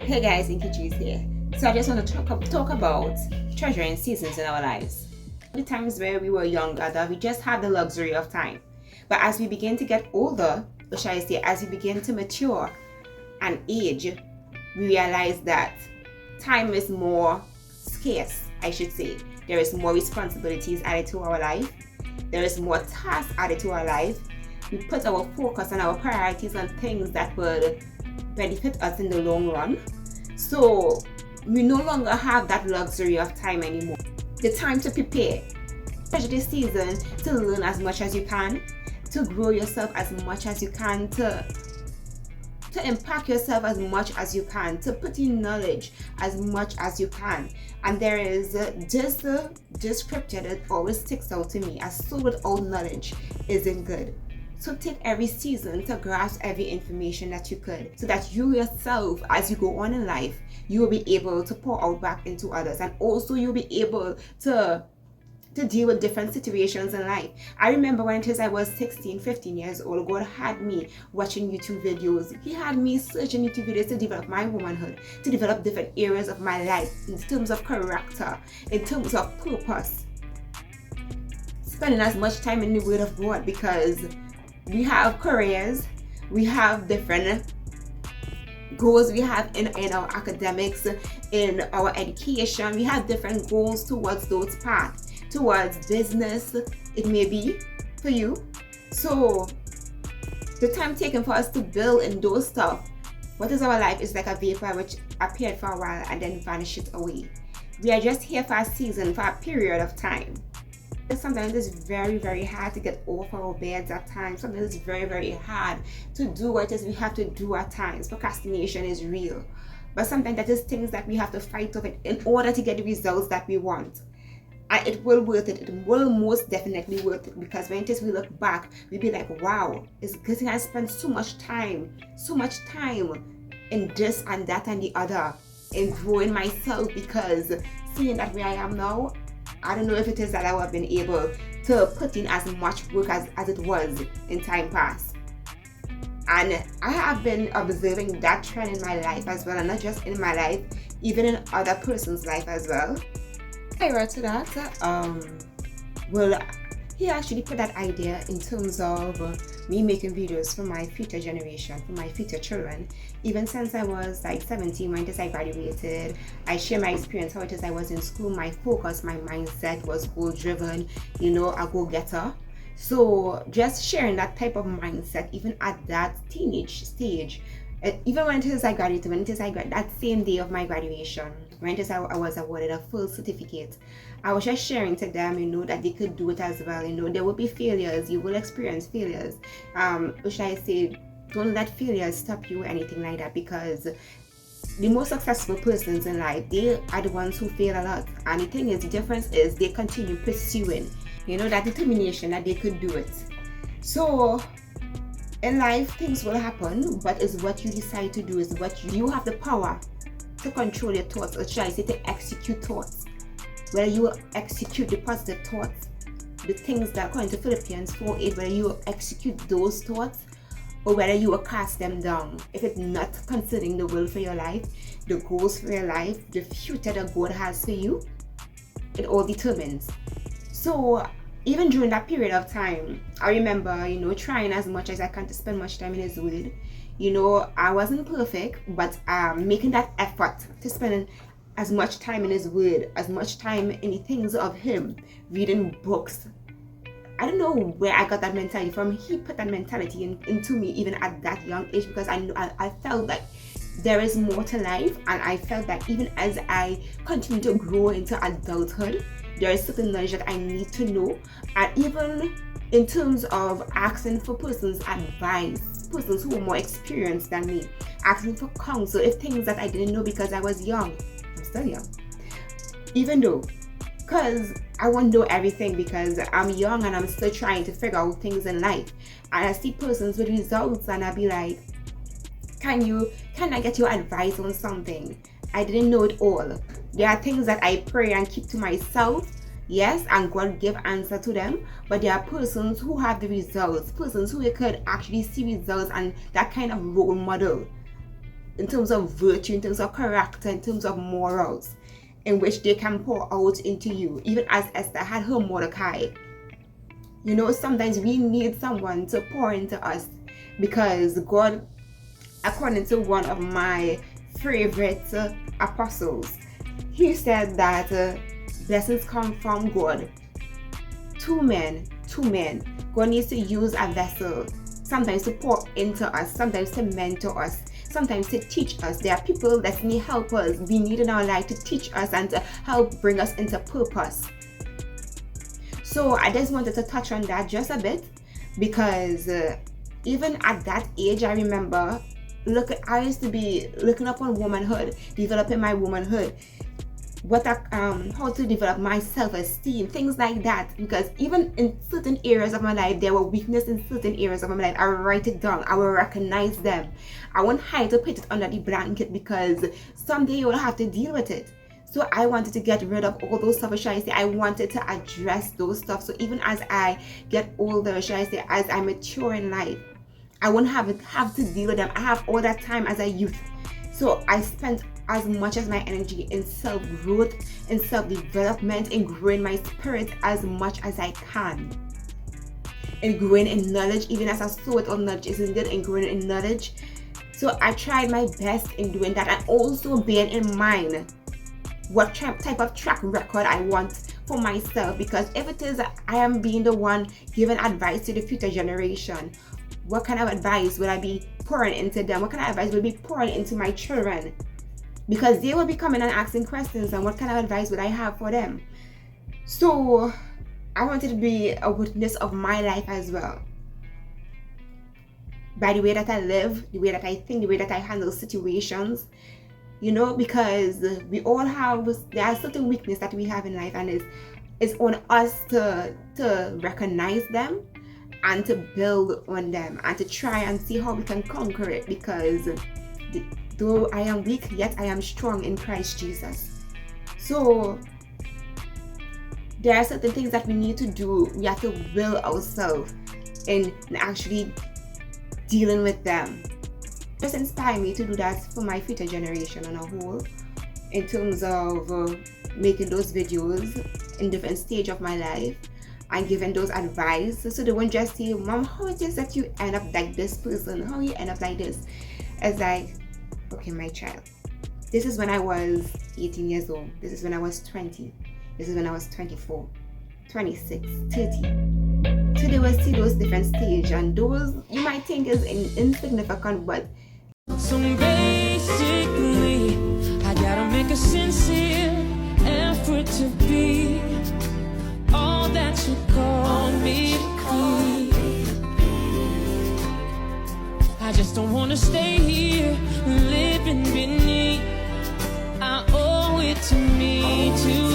Hey guys, Inky Cheese here. So I just want to talk about treasuring seasons in our lives. The times where we were younger, that we just had the luxury of time. But as we begin to get older, or shall I say, as we begin to mature and age, we realize that time is more scarce, I should say. There is more responsibilities added to our life. There is more tasks added to our life. We put our focus and our priorities on things that would benefit us in the long run. So we no longer have that luxury of time anymore. The time to prepare. Treasure this season to learn as much as you can, to grow yourself as much as you can, to impact yourself as much as you can, to put in knowledge as much as you can. And there is this scripture that always sticks out to me: as soul without knowledge isn't good. So take every season to grasp every information that you could, so that you yourself, as you go on in life, you will be able to pour out back into others, and also you'll be able to deal with different situations in life. I remember when I was 16, 15 years old, God had me watching YouTube videos. He had me searching YouTube videos to develop my womanhood, to develop different areas of my life in terms of character, in terms of purpose. Spending as much time in the Word of God, because we have careers, we have different goals we have in our academics, in our education. We have different goals towards those paths, towards business, it may be for you. So the time taken for us to build in those stuff, what is our life, is like a vapor which appeared for a while and then vanishes away. We are just here for a season, for a period of time. Sometimes it's very, very hard to get off our beds at times. Sometimes it's very, very hard to do what it is we have to do at times. Procrastination is real. But sometimes that is things that we have to fight over in order to get the results that we want. And it will worth it. It will most definitely worth it, because when it is we look back, we'll be like, wow, it's because I spent so much time in this and that and the other, in growing myself, because seeing that where I am now, I don't know if it is that I would have been able to put in as much work as it was in time past. And I have been observing that trend in my life as well, and not just in my life, even in other person's life as well. Prior to that, he actually put that idea in terms of me making videos for my future generation, for my future children. Even since I was like 17, when I graduated, I share my experience, how it is I was in school. My focus, my mindset was goal driven, a go-getter. So just sharing that type of mindset, even at that teenage stage, even when it is I graduated, that same day of my graduation, when it is I was awarded a full certificate, I was just sharing to them, that they could do it as well. There will be failures, you will experience failures. Should I say, don't let failures stop you or anything like that, because the most successful persons in life, they are the ones who fail a lot. And the thing is, the difference is they continue pursuing, that determination that they could do it. So in life, things will happen, but it's what you decide to do, is what you have the power to control your thoughts, or should I say, to execute thoughts. Whether you will execute the positive thoughts, the things that according to Philippians 4:8, whether you will execute those thoughts, or whether you will cast them down. If it's not concerning the will for your life, the goals for your life, the future that God has for you, it all determines. So even during that period of time, I remember, trying as much as I can to spend much time in His Word. I wasn't perfect, but making that effort to spend as much time in His Word, as much time in the things of Him, reading books. I don't know where I got that mentality from. He put that mentality into me even at that young age, because I felt that there is more to life, and I felt that even as I continue to grow into adulthood, there is certain knowledge that I need to know. And even in terms of asking for persons' advice, persons who are more experienced than me, asking for counsel, if things that I didn't know because I was young. I'm still young. Even though, because I won't know everything, because I'm young and I'm still trying to figure out things in life. And I see persons with results and I'll be like, can I get your advice on something? I didn't know it all. There are things that I pray and keep to myself, yes, and God give answer to them. But there are persons who have the results, persons who could actually see results, and that kind of role model in terms of virtue, in terms of character, in terms of morals, in which they can pour out into you, even as Esther had her Mordecai. You know, sometimes we need someone to pour into us, because God, according to one of my favorite apostles, he said that blessings come from God. Two men. God needs to use a vessel, sometimes to pour into us, sometimes to mentor us, sometimes to teach us. There are people that need helpers we need in our life to teach us and to help bring us into purpose. So I just wanted to touch on that just a bit, because even at that age, I remember I used to be looking up on womanhood, developing my womanhood, how to develop my self-esteem, things like that. Because even in certain areas of my life, there were weakness in certain areas of my life. I will write it down. I will recognize them. I won't hide to put it under the blanket, because someday you will have to deal with it. So I wanted to get rid of all those stuff, shall I say. I wanted to address those stuff. So even as I get older, shall I say, as I mature in life, I won't have to deal with them. I have all that time as a youth. So I spent as much as my energy in self-growth, in self-development, in growing my spirit as much as I can. In growing in knowledge, even as a sword of knowledge is needed, in growing in knowledge. So I tried my best in doing that, and also bearing in mind what type of track record I want for myself. Because if it is I am being the one giving advice to the future generation, what kind of advice will I be pouring into them? What kind of advice will be pouring into my children? Because they will be coming and asking questions, and what kind of advice would I have for them? So I wanted to be a witness of my life as well, by the way that I live, the way that I think, the way that I handle situations. You know, because we all have, there are certain weaknesses that we have in life, and it's on us to recognize them and to build on them and to try and see how we can conquer it. Because though I am weak, yet I am strong in Christ Jesus. So there are certain things that we need to do. We have to will ourselves in actually dealing with them. Just inspire me to do that for my future generation on a whole, in terms of making those videos in different stage of my life and giving those advice, so they won't just say, Mom, how it is that you end up like this person, how you end up like this. It's like, okay, my child, this is when I was 18 years old, this is when I was 20, this is when I was 24, 26, 30. So they will see those different stages, and those you might think is insignificant, but so basically I gotta make a sincere effort to be all that you call me. I just don't wanna stay here living beneath. I owe it to me to